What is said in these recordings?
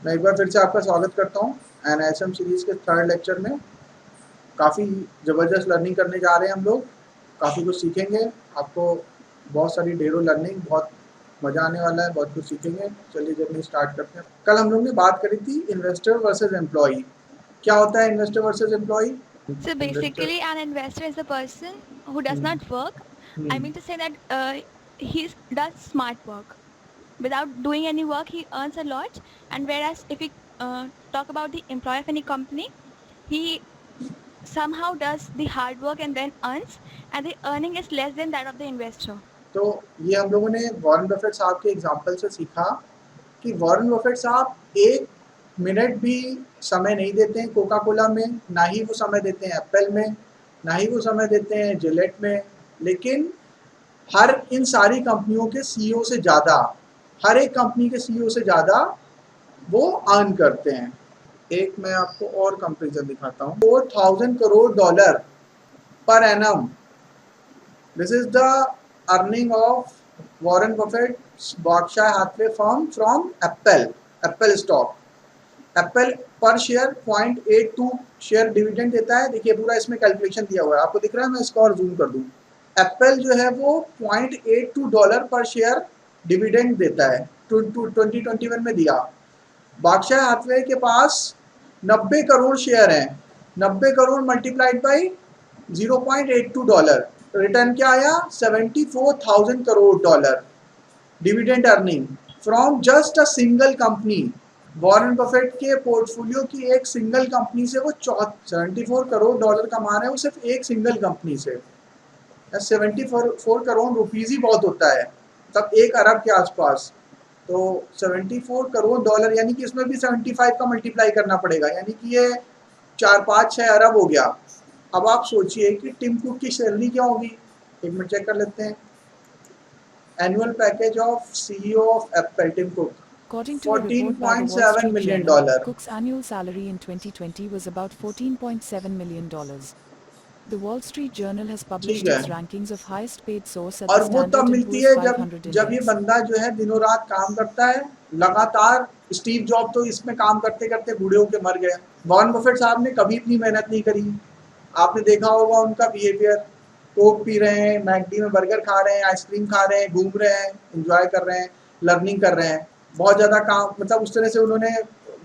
मैं एक बार फिर से आपका स्वागत करता हूँ एनएसएम सीरीज़ के थर्ड लेक्चर में। काफ़ी ज़बरदस्त लर्निंग करने जा रहे हैं हम लोग, काफ़ी कुछ सीखेंगे। आपको बहुत सारी ढेरों लर्निंग, बहुत मज़ा आने वाला है, बहुत कुछ सीखेंगे। चलिए जर्नी स्टार्ट करते हैं। कल हम लोग ने बात करी थी इन्वेस्टर वर्सेस एम्प्लॉई। क्या होता है investor versus employee? So investor basically, an investor is a person who does not work. I mean to say that he does smart work. Without doing any work, he earns a lot. And whereas if we talk about the employee of any company, he somehow does the hard work and then earns, and the earning is less than that of the investor. तो ये हम लोगों ने Warren Buffett साहब के example से सीखा कि वॉरेन बफेट साहब 1 मिनट भी समय नहीं देते हैं कोका कोला में, ना ही वो समय देते हैं एप्पल में, ना ही वो समय देते हैं जिलेट में। लेकिन हर इन सारी कंपनियों के सीईओ से ज़्यादा, हर एक कंपनी के सीईओ से ज़्यादा वो अर्न करते हैं। एक मैं आपको और कंपेरिजन दिखाता हूँ। 4000 crore dollar per annum, this is the earning of Warren Buffett Berkshire Hathaway firm from Apple stock. Apple per share 0.82 share dividend देता है। देखिए पूरा इसमें कैलकुलेशन दिया हुआ है, आपको दिख रहा है? मैं इसको और जूम कर दूँ। एप्पल जो है वो $0.82 पर शेयर डिविडेंड देता है, 2021 में दिया। बर्कशायर हाथवे के पास 90 करोड़ शेयर हैं, 90 करोड़ मल्टीप्लाइड बाई $0.82, रिटर्न क्या आया? 74,000 crore dollar dividend earning from just a single company. Warren Buffett के पोर्टफोलियो की एक सिंगल कंपनी से वो 74 करोड़ डॉलर कमा रहे हैं, वो सिर्फ एक सिंगल कंपनी से। 74 करोड़ रुपीज़ ही बहुत होता है, तब 1 अरब के आसपास। तो 74 करोड़ डॉलर यानी कि इसमें भी 75 का मल्टीप्लाई करना पड़ेगा, यानी कि ये 4-5-6 अरब हो गया। अब आप सोचिए कि टिम कुक की सैलरी क्या होगी। एक मिनट चेक कर लेते हैं। Annual package of CEO of Apple Tim Cook According to a report by the Wall 14.7 Street million Journal, dollar. Cook's annual salary in 2020 was about $14.7 million. The Wall Street Journal has ठीक published है, its rankings of highest paid source at the और वो तब Standard & मिलती Poor's है जब 500 जब ये index. बंदा जो है दिनों रात काम करता है लगातार। स्टीव जॉब तो इसमें काम करते करते बूढ़े होके मर गए। वॉरेन बफेट साहब ने कभी इतनी मेहनत नहीं करी। आपने देखा होगा उनका बिहेवियर, कोक पी रहे हैं, मैकडी में बर्गर खा रहे हैं, आइसक्रीम खा रहे हैं, घूम रहे हैं, इंजॉय कर रहे हैं, लर्निंग कर रहे हैं। बहुत ज़्यादा काम, मतलब उस तरह से उन्होंने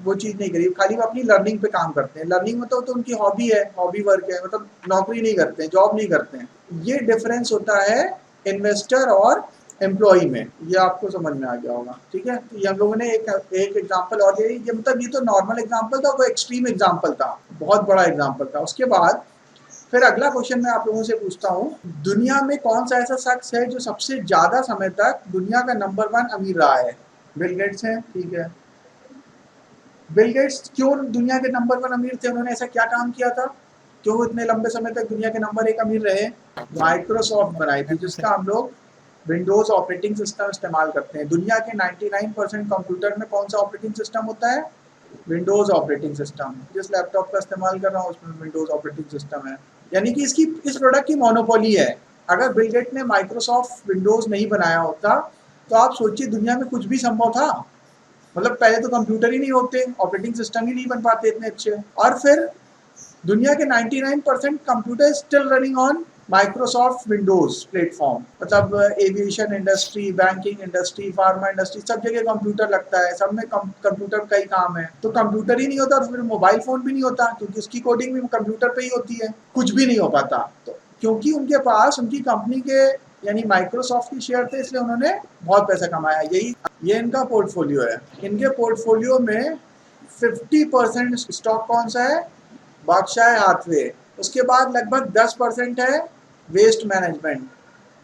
वो चीज़ नहीं करी। खाली वो अपनी लर्निंग पे काम करते हैं। लर्निंग मतलब तो उनकी हॉबी है, हॉबी वर्क है, मतलब नौकरी नहीं करते हैं, जॉब नहीं करते हैं। ये डिफरेंस होता है इन्वेस्टर और एम्प्लॉई में। ये आपको समझ में आ गया होगा, ठीक है? तो ये हम लोगों ने एक एग्जाम्पल और दिया। ये मतलब ये तो नॉर्मल एग्जाम्पल था, वो एक्सट्रीम एग्जाम्पल था, बहुत बड़ा एग्जाम्पल था। उसके बाद फिर अगला क्वेश्चन मैं आप लोगों से पूछता हूँ, दुनिया में कौन सा ऐसा शख्स है जो सबसे ज़्यादा समय तक दुनिया का नंबर 1 अमीर रहा है? बिल गेट्स हैं, ठीक है। बिल गेट्स क्यों दुनिया के नंबर 1 अमीर थे? उन्होंने ऐसा क्या काम किया था, क्यों वो इतने लंबे समय तक दुनिया के नंबर 1 अमीर रहे? माइक्रोसॉफ्ट बनाई थी, जिसका हम लोग विंडोज़ ऑपरेटिंग सिस्टम इस्तेमाल करते हैं। दुनिया के 99% कंप्यूटर में कौन सा ऑपरेटिंग सिस्टम होता है? Windows operating system. जिस लैपटॉप का इस्तेमाल कर रहा हूँ उसमें विंडोज़ ऑपरेटिंग सिस्टम है, यानी कि इसकी इस प्रोडक्ट की मोनोपोली है। अगर बिल गेट ने माइक्रोसॉफ्ट विंडोज़ नहीं बनाया होता तो आप सोचिए दुनिया में कुछ भी संभव था। मतलब पहले तो कंप्यूटर ही नहीं होते, ऑपरेटिंग सिस्टम ही नहीं बन पाते इतने अच्छे। और फिर दुनिया के 99% computer still running on Microsoft Windows platform. मतलब aviation industry, banking industry, pharma industry, सब जगह कंप्यूटर लगता है, सब में कंप्यूटर का ही काम है। तो कंप्यूटर ही नहीं होता तो फिर मोबाइल फोन भी नहीं होता, क्योंकि उसकी कोडिंग भी कंप्यूटर पे ही होती है। कुछ भी नहीं हो पाता। तो क्योंकि उनके पास उनकी कंपनी के यानी माइक्रोसॉफ्ट की शेयर थे, इसलिए उन्होंने बहुत पैसा कमाया। ये इनका पोर्टफोलियो है। इनके पोर्टफोलियो में 50% स्टॉक कौन सा है? Berkshire Hathaway. उसके बाद लगभग 10% है वेस्ट मैनेजमेंट,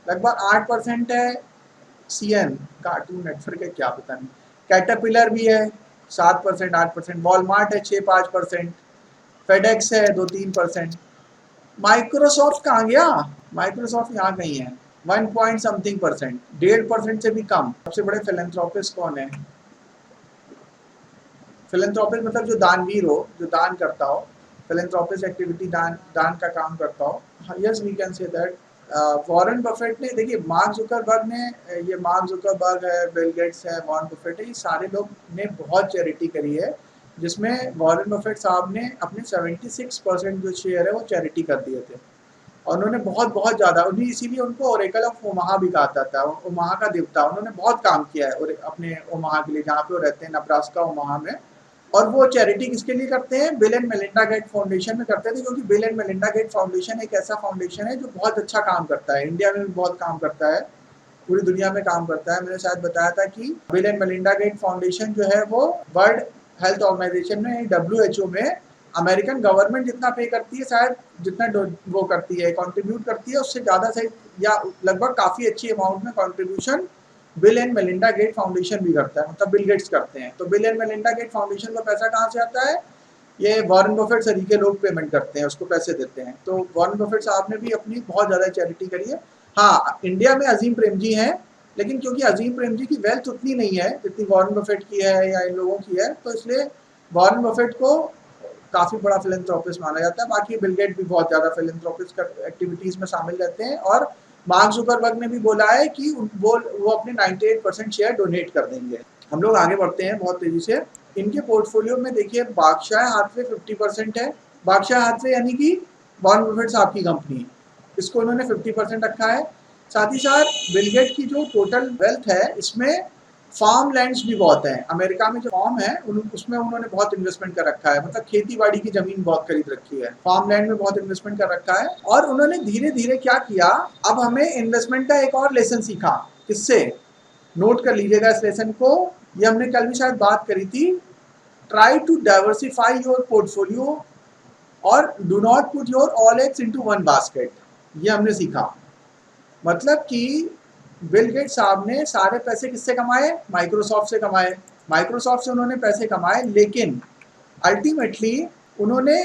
लगभग 8% है सीएन, कार्टून नेटवर्क है, क्या पता नहीं। कैटरपिलर भी है 7%, 8%। वॉलमार्ट है 6-5%। फेडेक्स है 2-3%। माइक्रोसॉफ्ट कहाँ गया? माइक्रोसॉफ्ट यहाँ कहीं है, 1 पॉइंट समथिंग परसेंट, 1.5% से भी कम। सबसे बड़े फिलेंथ्रोपिस्ट कौन है? फिलेंथ्रोपिस्ट मतलब जो दानवीर हो, जो दान करता हो। फिलेंथ्रोपिस्ट एक्टिविटी दान का काम करता हो। Yes we can say that Warren Buffett ने, देखिए मार्क जुकरबर्ग ने, ये मार्क जुकरबर्ग है, बिल गेट्स है, वॉरेन बफेट है, ये सारे लोग ने बहुत चैरिटी करी है, जिसमें वॉरेन बफेट साहब ने अपने 76% जो शेयर है वो चैरिटी कर दिए थे। और उन्होंने बहुत बहुत ज़्यादा, उन्हें इसीलिए उनको ओरेकल ऑफ ओमाहा भी कहा जाता है, ओमाहा का देवता। उन्होंने बहुत काम किया है और अपने ओमाहा के लिए, जहाँ पे वो रहते हैं नब्रास्का ओमाहा में। और वो चैरिटी किसके लिए करते हैं? Bill and Melinda Gate foundation में करते थे, क्योंकि Bill and Melinda Gate foundation एक ऐसा फाउंडेशन है जो बहुत अच्छा काम करता है, इंडिया में भी बहुत काम करता है, पूरी दुनिया में काम करता है। मैंने शायद बताया था कि Bill and Melinda Gate foundation जो है वो वर्ल्ड हेल्थ ऑर्गेनाइजेशन में, WHO में, अमेरिकन गवर्नमेंट जितना पे करती है, शायद जितना वो करती है, कंट्रीब्यूट करती है, उससे ज़्यादा सही या लगभग काफ़ी अच्छी अमाउंट में contribution Bill and Melinda Gate foundation भी करता है, मतलब बिल गेट्स करते हैं। तो Bill and Melinda Gate foundation का पैसा कहाँ से आता है? ये वॉरेन बफेट सरी के लोग पेमेंट करते हैं, उसको पैसे देते हैं। तो वॉरेन बफेट साहब ने भी अपनी बहुत ज़्यादा चैरिटी करी है। हाँ, इंडिया में अजीम प्रेमजी हैं, लेकिन क्योंकि अजीम प्रेमजी की वेल्थ उतनी नहीं है जितनी वॉरेन बफेट की है या इन लोगों की है, तो इसलिए वॉरेन बफेट को काफ़ी बड़ा फिलैंथ्रोपिस्ट माना जाता है। बाकी बिल गेट भी बहुत ज़्यादा फिलैंथ्रोपिस्ट एक्टिविटीज़ में शामिल रहते हैं। और मार्क जुकरबर्ग ने भी बोला है कि वो अपने 98% शेयर डोनेट कर देंगे। हम लोग आगे बढ़ते हैं बहुत तेज़ी से। इनके पोर्टफोलियो में देखिए बर्कशायर हाथवे 50% है। बर्कशायर हाथवे यानी कि वॉरेन बफेट साहब की कंपनी, इसको इन्होंने 50% रखा है। साथ ही साथ बिल गेट की जो टोटल वेल्थ है, इसमें फार्म लैंड्स भी बहुत हैं। अमेरिका में जो फार्म है उसमें उन्होंने बहुत इन्वेस्टमेंट कर रखा है, मतलब खेती बाड़ी की जमीन बहुत खरीद रखी है, फार्म लैंड में बहुत इन्वेस्टमेंट कर रखा है। और उन्होंने धीरे धीरे क्या किया, अब हमें इन्वेस्टमेंट का एक और लेसन सीखा। किससे? नोट कर लीजिएगा इस लेसन को, ये हमने कल भी शायद बात करी थी। Try to diversify your portfolio और do not put your all eggs into one basket. ये हमने सीखा। मतलब कि बिल गेट साहब ने सारे पैसे किससे कमाए? माइक्रोसॉफ्ट से कमाए। माइक्रोसॉफ्ट से उन्होंने पैसे कमाए, लेकिन अल्टीमेटली उन्होंने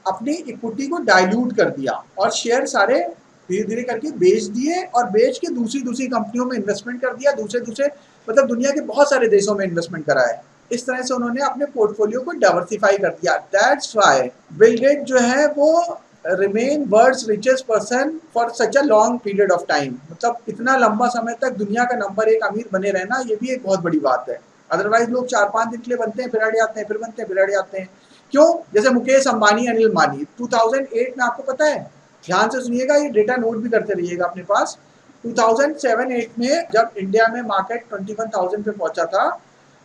अपनी इक्विटी को डाइल्यूट कर दिया और शेयर सारे धीरे धीरे करके बेच दिए, और बेच के दूसरी दूसरी कंपनियों में इन्वेस्टमेंट कर दिया, दूसरे दूसरे मतलब दुनिया के बहुत सारे देशों में इन्वेस्टमेंट करा है। इस तरह से उन्होंने अपने पोर्टफोलियो को डाइवर्सिफाई कर दिया। दैट्स व्हाई बिल गेट जो है वो remain world's richest person for such a long period of time. मतलब इतना लंबा समय तक दुनिया का नंबर 1 अमीर बने रहना, ये भी एक बहुत बड़ी बात है। अदरवाइज लोग 4-5 दिन के लिए बनते हैं, फिर हट जाते हैं, फिर बनते हैं, फिर हट जाते हैं। क्यों? जैसे मुकेश अंबानी, अनिल अंबानी 2008 में, आपको पता है, ध्यान से सुनिएगा, ये डेटा नोट भी करते रहिएगा अपने पास। 2007-8 में जब इंडिया में मार्केट 21,000 पे पहुंचा था,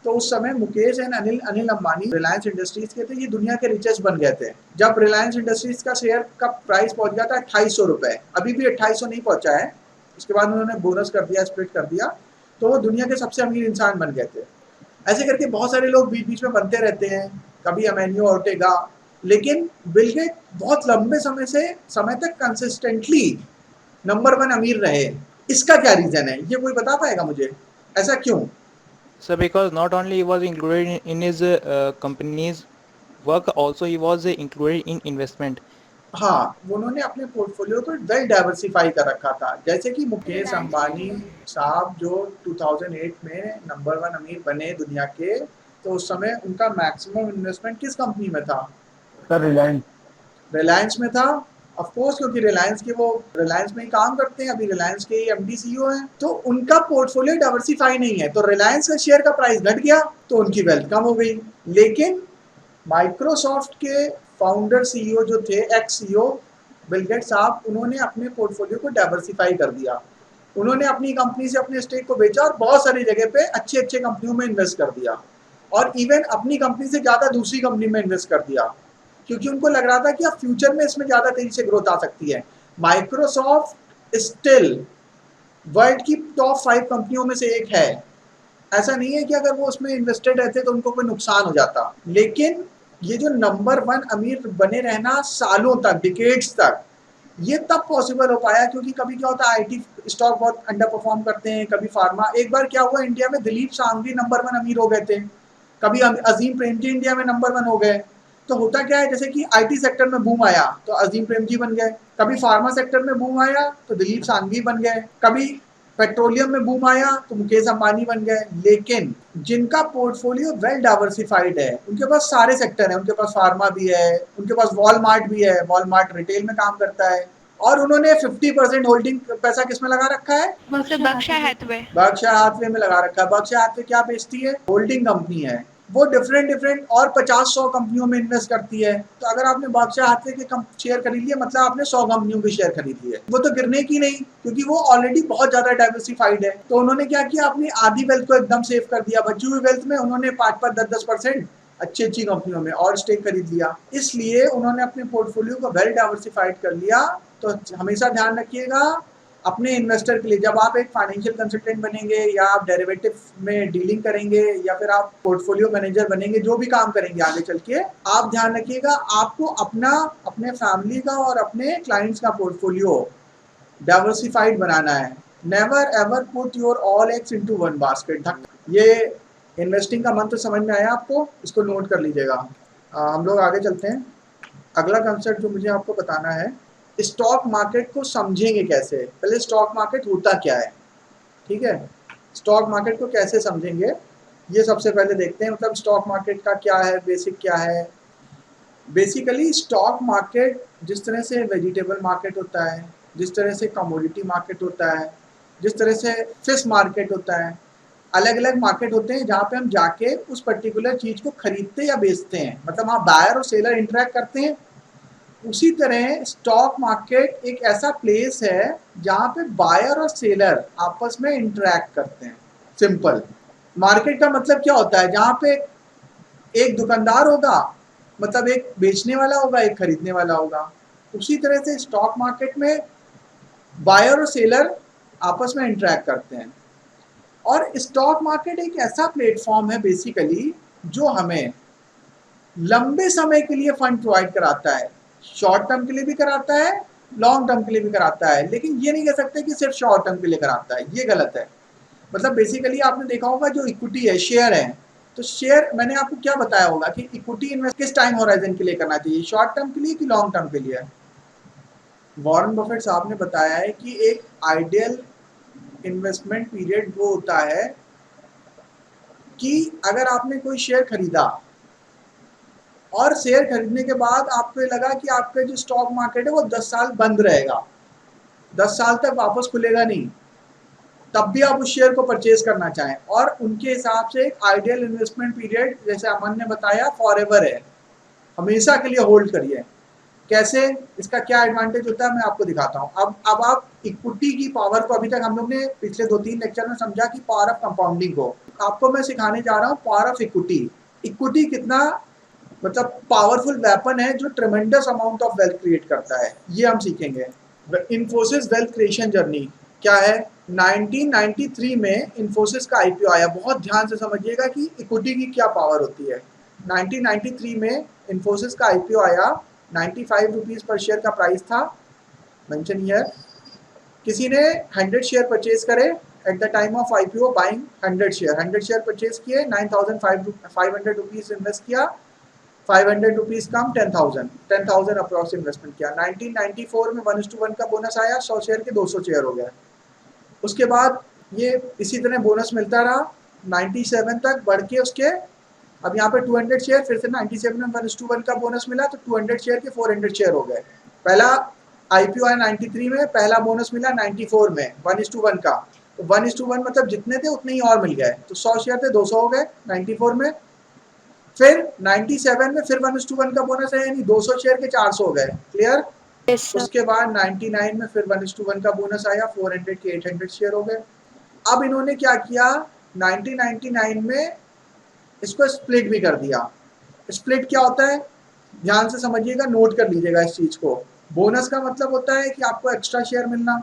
तो उस समय मुकेश एंड अनिल अंबानी रिलायंस इंडस्ट्रीज के थे, ये दुनिया के रिचेस्ट बन गए थे। जब रिलायंस इंडस्ट्रीज का शेयर का प्राइस पहुंच गया था 2800 रुपए, अभी भी 2800 नहीं पहुंचा है, उसके बाद उन्होंने बोनस कर दिया, स्प्लिट कर दिया, तो वो दुनिया के सबसे अमीर इंसान बन गए थे। ऐसे करके बहुत सारे लोग बीच बीच में बनते रहते हैं, कभी अमेनियो ऑर्टेगा, लेकिन बिल गेट बहुत लंबे समय तक कंसिस्टेंटली नंबर 1 अमीर रहे। इसका क्या रीजन है, ये कोई बता पाएगा मुझे? ऐसा क्यों? So because not only he was included in his company's work, also he was included in investment. हाँ, उन्होंने अपने पोर्टफोलियो को वेल डाइवर्सिफाई कर रखा था। जैसे कि मुकेश Reliance अंबानी साहब जो 2008 में नंबर 1 अमीर बने दुनिया के, तो उस समय उनका मैक्सिमम इन्वेस्टमेंट किस कंपनी में था? सर रिलायंस। रिलायंस में था। ऑफ कोर्स, क्योंकि रिलायंस में ही काम करते हैं, अभी रिलायंस के MD CEO हैं, तो उनका पोर्टफोलियो डाइवर्सिफाई नहीं है, तो रिलायंस का शेयर का प्राइस घट गया तो उनकी वेल्थ कम हो गई। लेकिन माइक्रोसॉफ्ट के फाउंडर CEO जो थे, एक्स CEO बिल गेट साहब, उन्होंने अपने पोर्टफोलियो को डाइवर्सिफाई कर दिया। उन्होंने अपनी कंपनी से अपने स्टेक को बेचा और बहुत सारी जगह पे अच्छे अच्छे कंपनियों में इन्वेस्ट कर दिया, और इवन अपनी कंपनी से ज़्यादा दूसरी कंपनी में इन्वेस्ट कर दिया, क्योंकि उनको लग रहा था कि अब फ्यूचर में इसमें ज़्यादा तेजी से ग्रोथ आ सकती है। माइक्रोसॉफ्ट स्टिल वर्ल्ड की टॉप 5 कंपनियों में से एक है। ऐसा नहीं है कि अगर वो उसमें इन्वेस्टेड रहते तो उनको कोई नुकसान हो जाता, लेकिन ये जो नंबर 1 अमीर बने रहना सालों तक, डिकेड्स तक, ये तब पॉसिबल हो पाया क्योंकि कभी क्या होता है, IT स्टॉक बहुत अंडर परफॉर्म करते हैं, कभी फार्मा। एक बार क्या हुआ, इंडिया में दिलीप शांघवी नंबर 1 अमीर हो गए थे, कभी अजीम प्रेमजी इंडिया में नंबर 1 हो गए। तो होता क्या है, जैसे कि IT सेक्टर में बूम आया तो अजीम प्रेमजी बन गए, कभी फार्मा सेक्टर में बूम आया तो दिलीप शांघवी बन गए, कभी पेट्रोलियम में बूम आया तो मुकेश अंबानी बन गए। लेकिन जिनका पोर्टफोलियो वेल डाइवर्सिफाइड है, उनके पास सारे सेक्टर हैं, उनके पास फार्मा भी है, उनके पास वॉलमार्ट भी है, वॉलमार्ट रिटेल में काम करता है, और उन्होंने 50% होल्डिंग पैसा किसमें लगा रखा है? Berkshire Hathaway. बर्कशायर हाथवे में लगा रखा है। बर्कशायर हाथवे क्या बेचती है? होल्डिंग कंपनी है। वो डिफरेंट और 50-100 कंपनियों में इन्वेस्ट करती है। तो अगर आपने बर्कशायर हाथवे के शेयर खरीद लिए, मतलब आपने 100 कंपनियों के शेयर खरीद लिए, वो तो गिरने की नहीं, क्योंकि वो ऑलरेडी बहुत ज्यादा डाइवर्सिफाइड है। तो उन्होंने क्या किया, अपनी आधी वेल्थ को एकदम सेव कर दिया, बची हुई वेल्थ में उन्होंने 5-5, 10-10% अच्छी कंपनियों में और स्टेक खरीद लिया। इसलिए उन्होंने अपने पोर्टफोलियो को वेल डाइवर्सिफाइड कर लिया। तो हमेशा ध्यान रखिएगा अपने इन्वेस्टर के लिए, जब आप एक फाइनेंशियल कंसल्टेंट बनेंगे या आप डेरिवेटिव में डीलिंग करेंगे या फिर आप पोर्टफोलियो मैनेजर बनेंगे, जो भी काम करेंगे आगे चल के, आप ध्यान रखिएगा आपको अपना, अपने फैमिली का और अपने क्लाइंट्स का पोर्टफोलियो डाइवर्सिफाइड बनाना है। Never ever put your all eggs into one basket. ये इन्वेस्टिंग का मंत्र समझ में आया आपको? इसको नोट कर लीजिएगा। हम लोग आगे चलते हैं। अगला कंसेप्ट जो मुझे आपको बताना है, स्टॉक मार्केट को समझेंगे कैसे। पहले स्टॉक मार्केट होता क्या है, ठीक है? स्टॉक मार्केट को कैसे समझेंगे ये सबसे पहले देखते हैं। मतलब स्टॉक मार्केट का क्या है, बेसिक क्या है। बेसिकली स्टॉक मार्केट जिस तरह से वेजिटेबल मार्केट होता है, जिस तरह से कमोडिटी मार्केट होता है, जिस तरह से फिश मार्केट होता है, अलग अलग मार्केट होते हैं जहाँ पे हम जाके उस पर्टिकुलर चीज़ को खरीदते या बेचते हैं। मतलब वहाँ बायर और सेलर इंटरेक्ट करते हैं। उसी तरह स्टॉक मार्केट एक ऐसा प्लेस है जहाँ पे बायर और सेलर आपस में इंटरेक्ट करते हैं। सिंपल। मार्केट का मतलब क्या होता है? जहाँ पे एक दुकानदार होगा, मतलब एक बेचने वाला होगा, एक खरीदने वाला होगा। उसी तरह से स्टॉक मार्केट में बायर और सेलर आपस में इंटरेक्ट करते हैं। और स्टॉक मार्केट एक ऐसा प्लेटफॉर्म है बेसिकली जो हमें लंबे समय के लिए फंड प्रोवाइड कराता है। शॉर्ट टर्म के लिए भी कराता है, लॉन्ग टर्म के लिए भी कराता है, लेकिन ये नहीं कह सकते कि सिर्फ शॉर्ट टर्म के लिए कराता है, ये गलत है। मतलब बेसिकली आपने देखा होगा जो इक्विटी है, शेयर है, तो शेयर मैंने आपको क्या बताया होगा कि इक्विटी इन्वेस्ट किस टाइम होराइजन के लिए करना चाहिए, शॉर्ट टर्म के लिए कि लॉन्ग टर्म के लिए। वॉरेन बफेट साहब ने बताया है कि एक आइडियल इन्वेस्टमेंट पीरियड वो होता है कि अगर आपने कोई शेयर खरीदा और शेयर खरीदने के बाद आपको लगा कि आपका जो स्टॉक मार्केट है वो 10 साल बंद रहेगा, 10 साल तक वापस खुलेगा नहीं, तब भी आप उस शेयर को परचेज करना चाहें, और उनके हिसाब से एक आइडियल इन्वेस्टमेंट पीरियड, जैसे अमन ने बताया, फॉरएवर है, हमेशा के लिए होल्ड करिए। कैसे, इसका क्या एडवांटेज होता है मैं आपको दिखाता हूँ। अब आप इक्विटी की पावर को, अभी तक हम लोग ने पिछले 2-3 लेक्चर में समझा कि पावर ऑफ कंपाउंडिंग को, आपको मैं सिखाने जा रहा हूँ पावर ऑफ इक्विटी। इक्विटी कितना मतलब पावरफुल वेपन है जो ट्रेमेंडस अमाउंट ऑफ वेल्थ क्रिएट करता है, ये हम सीखेंगे। इन्फोसिस वेल्थ क्रिएशन जर्नी क्या है? 1993 में इन्फोसिस का आईपीओ आया। बहुत ध्यान से समझिएगा कि इक्विटी की क्या पावर होती है। 1993 में इन्फोसिस का आईपीओ आया, 95 रुपीज़ पर शेयर का प्राइस था, मेंशन हियर। किसी ने 100 शेयर परचेज करे at the time of IPO, buying 100 share purchase किए, 9,500 रुपीज़ इन्वेस्ट किया, 500 रुपीज़ कम 10,000 अप्रॉक्स इन्वेस्टमेंट किया। 1994 में 1:1 का बोनस आया, 100 शेयर के 200 शेयर हो गया। उसके बाद ये इसी तरह बोनस मिलता रहा 97 तक बढ़ के उसके, अब यहाँ पे 200 शेयर, फिर से 97 में 1:1 का बोनस मिला तो 200 शेयर के 400 शेयर हो गए। पहला आईपीओ आया 93 में, पहला बोनस मिला 94 में 1:1 का, तो 1:1 मतलब जितने थे उतने ही और मिल गए, तो 100 शेयर थे 200 हो गए 94 में। फिर 97 में फिर 1:1 का बोनस है, यानी 200 शेयर के 400 हो गए। क्लियर? उसके बाद 99 में फिर 1:1 का बोनस आया, 400 के 800 शेयर हो गए। अब इन्होंने क्या किया, 1999 में इसको स्प्लिट भी कर दिया। स्प्लिट क्या होता है ध्यान से समझिएगा, नोट कर लीजिएगा इस चीज़ को। बोनस का मतलब होता है कि आपको एक्स्ट्रा शेयर मिलना,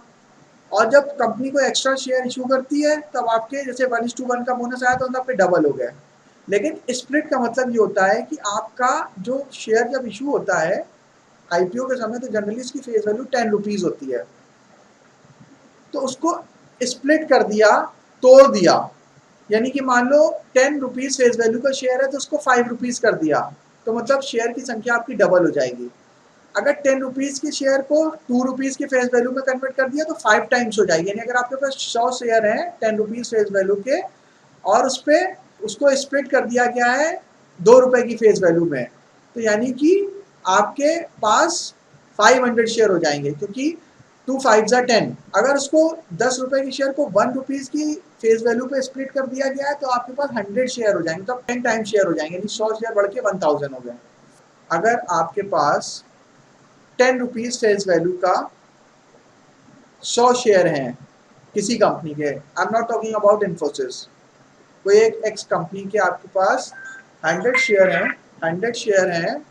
और जब कंपनी को एक्स्ट्रा शेयर इशू करती है तब आपके जैसे 1:1 का बोनस आया तो मतलब आपके डबल हो गए। लेकिन स्प्लिट का मतलब ये होता है कि आपका जो शेयर जब इशू होता है आईपीओ के समय, तो जनरली इसकी फेस वैल्यू 10 रुपीज़ होती है, तो उसको स्प्लिट कर दिया, तोड़ दिया, यानी कि मान लो 10 रुपीज़ फेस वैल्यू का शेयर है तो उसको 5 रुपीज़ कर दिया, तो मतलब शेयर की संख्या आपकी डबल हो जाएगी। अगर 10 रुपीज़ के शेयर को 2 रुपीज़ के फेस वैल्यू में कन्वर्ट कर दिया तो 5 टाइम्स हो जाएगी। यानी अगर आपके पास 100 शेयर हैं 10 रुपीज़ फेस वैल्यू के, और उस पर उसको स्प्लिट कर दिया गया है 2 रुपये की फेस वैल्यू में, तो यानी कि आपके पास 500 शेयर हो जाएंगे, क्योंकि 2 5 जा 10। अगर उसको 10 रुपए की शेयर को 1 रुपीज की फेस वैल्यू पे स्प्लिट कर दिया गया है तो आपके पास 100 शेयर हो जाएंगे, तो 10 टाइम शेयर हो जाएंगे, यानी 100 शेयर बढ़ के 1000 हो गए। अगर आपके पास 10 रुपीज फेस वैल्यू का 100 शेयर हैं किसी कंपनी के, I am not talking about Infosys, कोई एक एक्स कंपनी के आपके पास 100 शेयर हैं, 100 शेयर हैं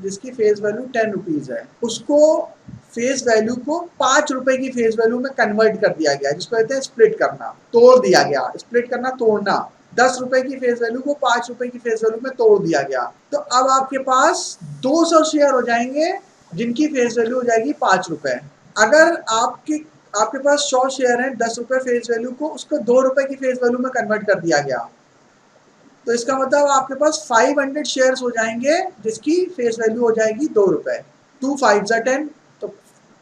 जिसकी फेस वैल्यू 10 रुपीज़ है, उसको फेस वैल्यू को 5 रुपए की फेस वैल्यू में कन्वर्ट कर दिया गया, जिसको कहते हैं स्प्लिट करना, तोड़ दिया गया। स्प्लिट करना, तोड़ना। 10 रुपए की फेस वैल्यू को 5 रुपए की फेस वैल्यू में तोड़ दिया गया, तो अब आपके पास 200 शेयर हो जाएंगे जिनकी फेस वैल्यू हो जाएगी 5 रुपए। अगर आपके पास 100 शेयर हैं 10 रुपए फेस वैल्यू को, उसको 2 रुपए की फेस वैल्यू में कन्वर्ट कर दिया गया, तो इसका मतलब आपके पास 500 शेयर्स हो जाएंगे जिसकी फेस वैल्यू हो जाएगी 2 रुपए। 2 5 जा 10, तो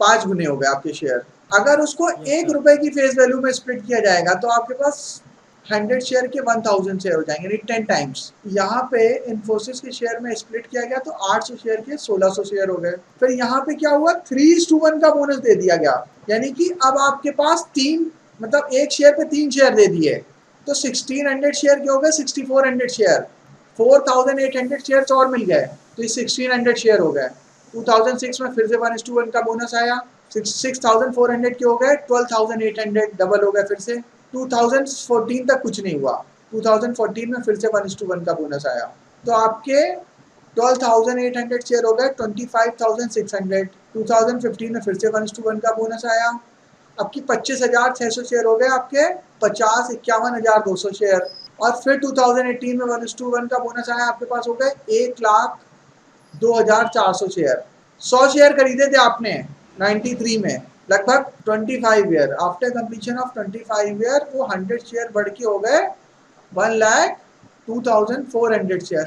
5 गुने हो गए आपके शेयर। अगर उसको 1 रुपए की फेस वैल्यू में स्प्लिट किया जाएगा तो आपके पास 100 शेयर के 1000 शेयर हो जाएंगे, यानी 10 टाइम्स। यहाँ पे इन्फोसिस के शेयर में स्प्लिट किया गया तो 800 शेयर के 1600 शेयर हो गए। फिर यहाँ पे क्या हुआ, 3:1 का बोनस दे दिया गया, यानी कि अब आपके पास 3, मतलब एक शेयर पे 3 शेयर दे दिए, तो 1600 शेयर के हो गए 6400 शेयर, 4800 शेयर और मिल गए, तो ये 1600 शेयर हो गए। 2006 में फिर से 1:1 का बोनस आया, 6400 के हो गए 12800, डबल हो गए फिर से। 2014 तक कुछ नहीं हुआ, 2014 में फिर से 1:1 का बोनस आया, तो आपके 12,800 शेयर हो गए 25,600। 2015 में फिर से 1:1 का बोनस आया, आपकी 25,600 शेयर हो गए आपके 51,200 शेयर। और फिर 2018 में 1:1 का बोनस आया, आपके पास हो गए 1,02,400 शेयर। 100 शेयर खरीदे थे आपने 93 में, लगभग 25 year, after completion of 25 year वो 100 शेयर बढ़ के हो गए 1,02,400 शेयर।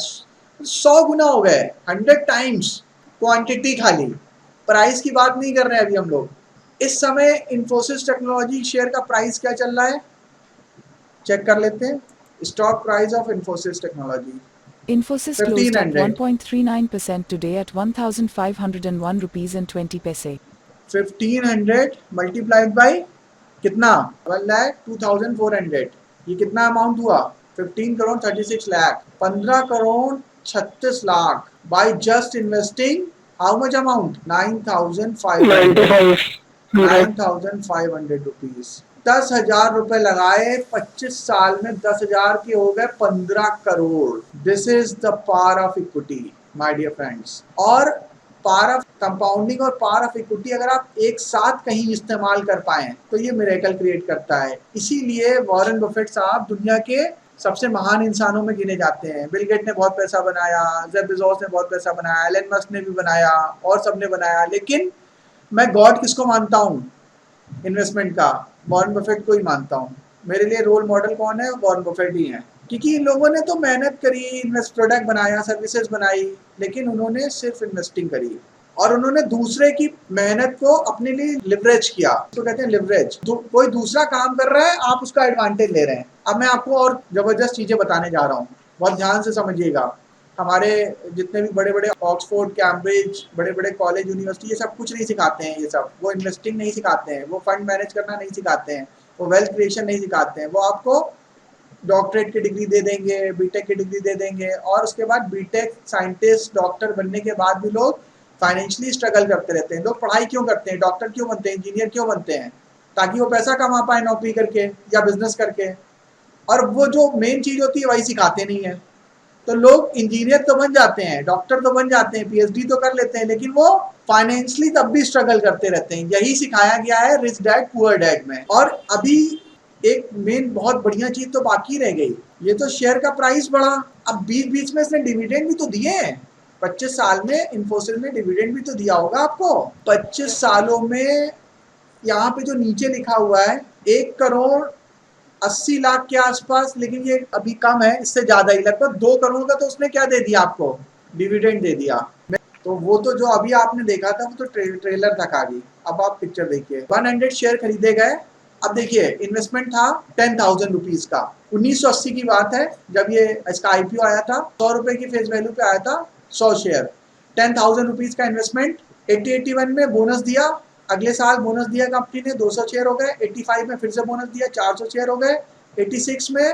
100 गुना हो गए, 100 टाइम्स क्वांटिटी, खाली प्राइस की बात नहीं कर रहे हैं अभी हम लोग। इस समय इन्फोसिस टेक्नोलॉजी शेयर का प्राइस क्या चल रहा है, चेक कर लेते हैं। Stock price of Infosys technology, Infosys closed up 1500 1.39% today at 1,501 rupees and 20 paise. 1500 multiplied by कितना, 1,02,400, ये कितना अमाउंट हुआ, 15 crore 36 lakh, 15 crore 36 lakh by just investing how much amount, 9,500 rupees. 10,000 रुपए लगाए 25 साल में, 10,000 के हो गए 15 crore. This is the power of equity my dear friends. और पावर ऑफ कंपाउंडिंग और पावर ऑफ इक्विटी अगर आप एक साथ कहीं इस्तेमाल कर पाए तो ये मिरेकल क्रिएट करता है। इसीलिए वॉरेन बफेट साहब दुनिया के सबसे महान इंसानों में गिने जाते हैं। बिल गेट ने बहुत पैसा बनाया, जेफ बेजोस ने बहुत पैसा बनाया, एलन मस्क ने भी बनाया, और सबने बनाया, लेकिन मैं गॉड किसको मानता हूँ इन्वेस्टमेंट का, वॉरेन बफेट को ही मानता हूँ। मेरे लिए रोल मॉडल कौन है, वॉरेन बफेट ही है, क्योंकि इन लोगों ने तो मेहनत करी, इन्वेस्ट प्रोडक्ट बनाया, सर्विसेज बनाई, लेकिन उन्होंने सिर्फ इन्वेस्टिंग करी और उन्होंने दूसरे की मेहनत को अपने लिए लिवरेज किया, तो कहते हैं लिवरेज। कोई दूसरा काम कर रहा है, आप उसका एडवांटेज ले रहे हैं। अब मैं आपको और जबरदस्त चीजें बताने जा रहा हूँ, बहुत ध्यान से समझिएगा। हमारे जितने भी बड़े बड़े ऑक्सफोर्ड, कैम्ब्रिज, बड़े बड़े कॉलेज, यूनिवर्सिटी, ये सब कुछ नहीं सिखाते हैं। ये सब वो इन्वेस्टिंग नहीं सिखाते हैं, वो फंड मैनेज करना नहीं सिखाते हैं, वो वेल्थ क्रिएशन नहीं सिखाते हैं। वो आपको डॉक्टरेट की डिग्री दे देंगे, बीटेक की डिग्री दे देंगे, और उसके बाद बीटेक, साइंटिस्ट, डॉक्टर बनने के बाद भी लोग फाइनेंशियली स्ट्रगल करते रहते हैं। लोग पढ़ाई क्यों करते हैं, डॉक्टर क्यों बनते हैं, इंजीनियर क्यों बनते हैं, ताकि वो पैसा कमा पाए नौकरी करके या बिजनेस करके, और वो जो मेन चीज़ होती है वही सिखाते नहीं है। तो लोग इंजीनियर तो बन जाते हैं, डॉक्टर तो बन जाते हैं, पीएचडी तो कर लेते हैं, लेकिन वो फाइनेंशियली तब भी स्ट्रगल करते रहते हैं। यही सिखाया गया है रिच डैड पुअर डैड में। और अभी एक मेन बहुत बढ़िया चीज तो बाकी रह गई, ये तो शेयर का प्राइस बढ़ा। अब बीच में इसने डिविडेंड भी तो दिए हैं। 25 साल में इन्फोसिस ने डिविडेंड भी तो दिया होगा आपको। 25 सालों में यहाँ पे जो नीचे लिखा हुआ है 1,80 लाख के आसपास, लेकिन ये अभी कम है, इससे ज्यादा ही, लगभग 2 करोड़ का तो उसने क्या दे दिया आपको, डिविडेंड दे दिया। तो वो तो जो अभी आपने देखा था वो तो ट्रेलर था खाली। अब आप पिक्चर देखिए, 100 शेयर खरीदे गए। अब देखिए इन्वेस्टमेंट था 10,000 रुपीज का, 1980 की बात है जब ये इसका आईपीओ आया था। 100 रुपए की फेस वैल्यू पे आया था 100 शेयर, 10,000 रुपीज का इन्वेस्टमेंट, 80-81 में बोनस दिया, अगले साल बोनस दिया कंपनी ने, 200 शेयर हो गए। 85 में फिर से बोनस दिया, 400 शेयर हो गए। 86 में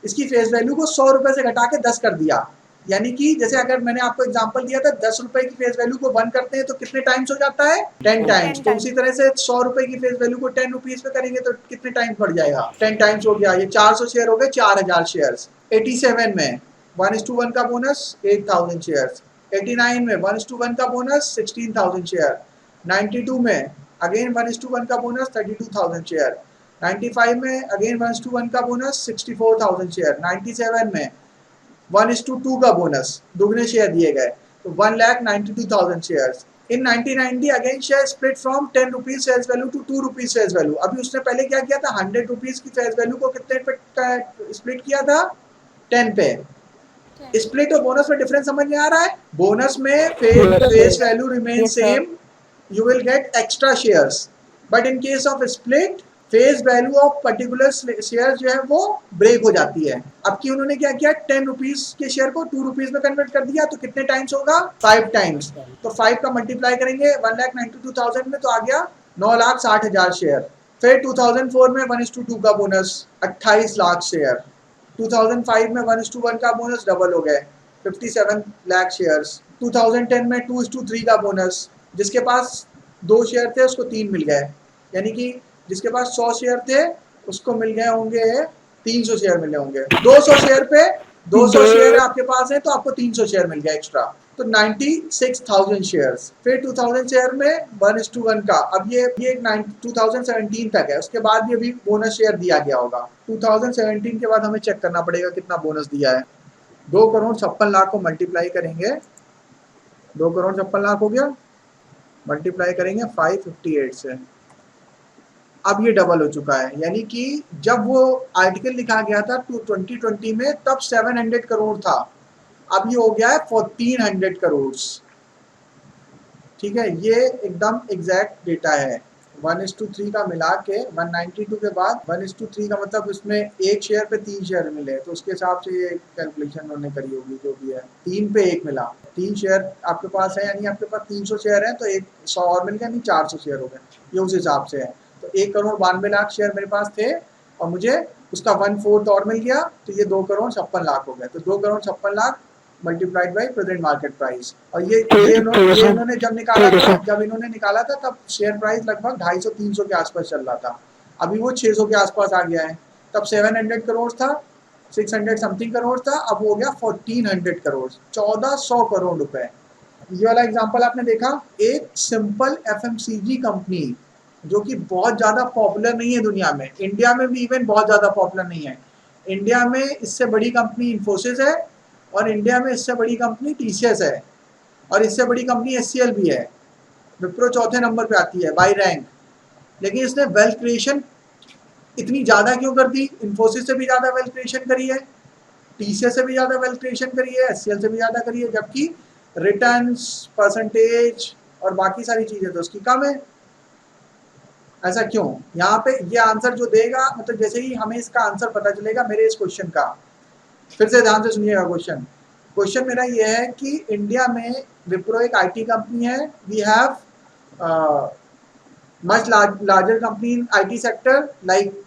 इसकी फेस वैल्यू को 100 रुपए से घटा के 10 कर दिया। यानी कि जैसे अगर मैंने आपको एग्जांपल दिया था 10 रुपए की फेस वैल्यू को 1 करते हैं तो कितने टाइम्स हो जाता है? 10 टाइम्स। तो उसी तरह से 100 रुपए की फेस वैल्यू को 10 रुपीज पे करेंगे तो कितने टाइम्स बढ़ जाएगा? 10 टाइम्स हो गया। ये 400 शेयर हो गए, 4000 शेयर्स। 87 में 1:1 का बोनस 8000 शेयर्स। 89 में 1:1 का बोनस 16000 शेयर। 92 में अगेन 1:1 का बोनस 32000 शेयर। 95 में अगेन 1:1 का बोनस 64000 शेयर। 97 में 1:2 का बोनस, दुगने शेयर दिए गए तो 1,92,000 shares. In 1990 again share split from 10 rupees face value to 2 rupees face value. अभी उसने पहले क्या किया था? 100 रुपीज की फेस वैल्यू को कितने पे स्प्लिट किया था? 10 पे। स्प्लिट और बोनस में डिफरेंस समझ में आ रहा है? बोनस में face value remain same, you will get extra shares, but in case of split face value of particular share जो है वो ब्रेक हो जाती है। अब की उन्होंने क्या किया? 10 रुपीज के शेयर को 2 रुपीज में कन्वर्ट कर दिया, तो कितने टाइम्स होगा? 5 टाइम्स। तो 5 का मल्टीप्लाई करेंगे 1,92,000 में तो आ गया 9,60,000 शेयर। फिर 2004 में 1:2 का बोनस 28 लाख शेयर। 2005 में 1:1 का बोनस डबल हो गए 57 लाख शेयर्स। 2010 में 2:3 का बोनस, जिसके पास 2 शेयर थे उसको 3 मिल गए, यानी कि जिसके पास 100 शेयर थे उसको मिल गए होंगे 300 शेयर मिले होंगे। 200 शेयर पे 200 शेयर आपके पास है तो आपको 300 शेयर मिल गया एक्स्ट्रा, तो 96,000 शेयर्स। फिर 2000 शेयर में 1:1 का, अब ये 2017 तक है, उसके बाद भी अभी बोनस शेयर दिया गया होगा। 2017 के बाद हमें चेक करना पड़ेगा कितना बोनस दिया है। 2,56,00,000 को मल्टीप्लाई करेंगे, 2,56,00,000 हो गया, मल्टीप्लाई करेंगे 558 से। अब ये डबल हो चुका है, यानी कि जब वो आर्टिकल लिखा गया था 2020 में तब 700 करोड़ था, अब ये हो गया है 1400 करोड़। ठीक है, ये एकदम एग्जैक्ट डेटा है। 1:3 का मिला के 192 के बाद 1:3 का मतलब उसमें एक शेयर पे 3 शेयर मिले, तो उसके हिसाब से ये कैलकुलेशन उन्होंने करी होगी जो भी है। 3 पे 1 मिला, 3 शेयर आपके पास है, यानी आपके पास 300 शेयर है तो 100 और मिल गया, नहीं 400 शेयर हो गए, ये उस हिसाब से है। तो 1,92,00,000 शेयर मेरे पास थे और मुझे उसका 1/4 और मिल गया, तो ये 2,56,00,000 हो गए। तो 2,56,00,000 multiplied by present market price. और ये इन्होंने जब इन्होंने निकाला था तब शेयर प्राइस लगभग 250-300 के आसपास चल रहा था, अभी वो 600 के आसपास आ गया है। तब 700 करोड़ था, 600 समथिंग करोड़ था, अब हो गया 1400 करोड़, 1400 करोड़ रुपए। ये वाला एग्जांपल आपने देखा, एक सिंपल एफएमसीजी कंपनी जो कि बहुत ज़्यादा पॉपुलर नहीं है दुनिया में, इंडिया में भी इवन बहुत ज़्यादा पॉपुलर नहीं है। इंडिया में इससे बड़ी कंपनी इन्फोसिस है, और इंडिया में इससे बड़ी कंपनी टीसीएस है, और इससे बड़ी कंपनी एचसीएल भी है। विप्रो चौथे नंबर पे आती है बाई रैंक, लेकिन इसने वेल्थ क्रिएशन इतनी ज़्यादा क्यों कर दी? इन्फोसिस से भी ज़्यादा वेल्थ क्रिएशन करी है, टीसीएस से भी ज़्यादा वेल्थ क्रिएशन करी है, एचसीएल से भी ज़्यादा करी है, जबकि रिटर्न्स, परसेंटेज और बाकी सारी चीज़ें तो उसकी कम है। ऐसा क्यों? यहाँ पे ये आंसर जो देगा, मतलब जैसे ही हमें इसका आंसर पता चलेगा मेरे इस क्वेश्चन का, फिर से ध्यान से सुनिएगा क्वेश्चन मेरा ये है कि इंडिया में विप्रो एक आईटी कंपनी है, we have much larger company in IT sector like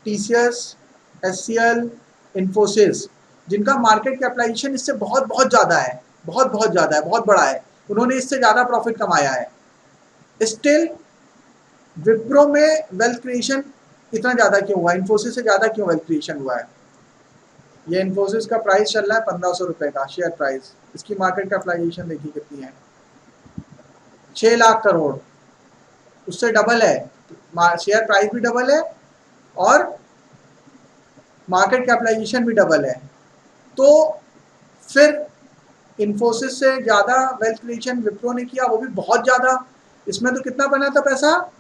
TCS, HCL, Infosys, जिनका मार्केट कैपिटलाइजेशन इससे बहुत बहुत ज़्यादा है, बहुत ज़्यादा है, बहुत बड़ा है, उन्होंने इससे ज़्यादा प्रॉफिट कमाया है। स्टिल विप्रो में वेल्थ क्रिएशन इतना ज़्यादा क्यों हुआ, इन्फोसिस से ज़्यादा क्यों वेल्थ क्रिएशन हुआ है? ये इन्फोसिस का प्राइस चल रहा है 1500 रुपये का शेयर प्राइस, इसकी मार्केट कैपिटलाइजेशन देखिए कितनी है, 6 लाख करोड़, उससे डबल है, शेयर प्राइस भी डबल है और मार्केट कैपिटलाइजेशन भी डबल है। तो फिर इन्फोसिस से ज़्यादा वेल्थ क्रिएशन विप्रो ने किया, वो भी बहुत ज़्यादा। इसमें तो कितना बना था पैसा,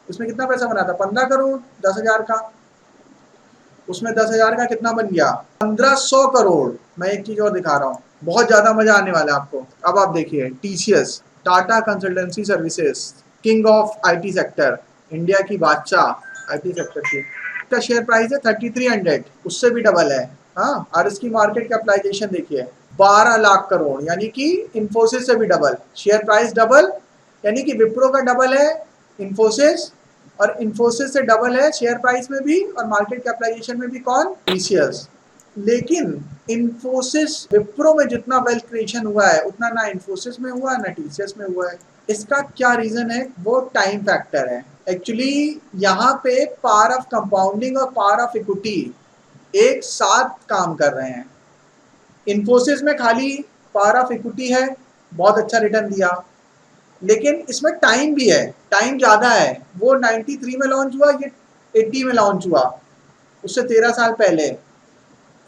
इसमें कितना पैसा बना था? 15 करोड़ 10,000 का, उसमें 10,000 का कितना बन गया? 1500 करोड़। मैं एक चीज़ और दिखा रहा हूँ, बहुत ज़्यादा मज़ा आने वाला है आपको। अब आप देखिए, TCS, Tata consultancy services, king of IT sector, India की बादशाह आईटी सेक्टर की, इसका शेयर प्राइस है 3300, उससे भी डबल है। हाँ, और इसकी मार्केट कैपिटलाइजेशन देखिए 12 लाख करोड़, यानी कि इन्फोसिस से भी डबल, शेयर प्राइस डबल यानी कि विप्रो का डबल है इन्फोसिस, और इन्फोसिस से डबल है शेयर प्राइस में भी और मार्केट कैपिटलाइजेशन में भी कौन? टीसीएस। लेकिन इन्फोसिस विप्रो में जितना वेल्थ क्रिएशन हुआ है उतना ना इन्फोसिस में हुआ ना टीसीएस में हुआ है। इसका क्या रीजन है? वो टाइम फैक्टर है। एक्चुअली यहाँ पे पावर ऑफ कंपाउंडिंग और पावर ऑफ इक्विटी एक साथ काम कर रहे हैं। इन्फोसिस में खाली पावर ऑफ इक्विटी है, बहुत अच्छा रिटर्न दिया, लेकिन इसमें टाइम भी है, टाइम ज़्यादा है। वो 93 में लॉन्च हुआ, ये 80 में लॉन्च हुआ, उससे 13 साल पहले।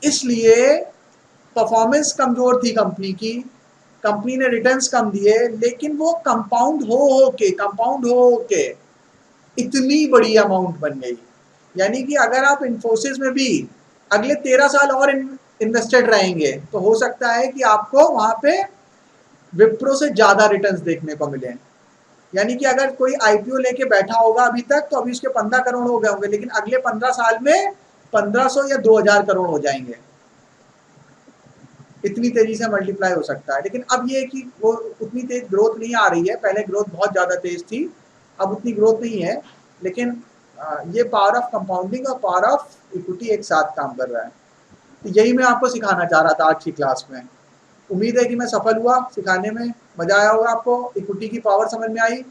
इसलिए परफॉर्मेंस कमज़ोर थी कंपनी की, कंपनी ने रिटर्न्स कम दिए, लेकिन वो कंपाउंड हो के इतनी बड़ी अमाउंट बन गई। यानी कि अगर आप इन्फोसिस में भी अगले 13 साल और इन्वेस्टेड रहेंगे तो हो सकता है कि आपको वहाँ पे विप्रो से ज़्यादा रिटर्न्स देखने को मिले। यानी कि अगर कोई आईपीओ लेके बैठा होगा अभी तक तो अभी उसके 15 करोड़ हो गए होंगे, लेकिन अगले 15 साल में 1500 या 2000 करोड़ हो जाएंगे। इतनी तेजी से मल्टीप्लाई हो सकता है। लेकिन अब ये कि वो उतनी तेज ग्रोथ नहीं आ रही है, पहले ग्रोथ बहुत ज़्यादा तेज थी, अब उतनी ग्रोथ नहीं है। लेकिन ये पावर ऑफ कंपाउंडिंग और पावर ऑफ इक्विटी एक साथ काम कर रहा है। तो यही मैं आपको सिखाना चाह रहा था आज की क्लास में। उम्मीद है कि मैं सफल हुआ सिखाने में, मज़ा आया होगा आपको, इक्विटी की पावर समझ में आई।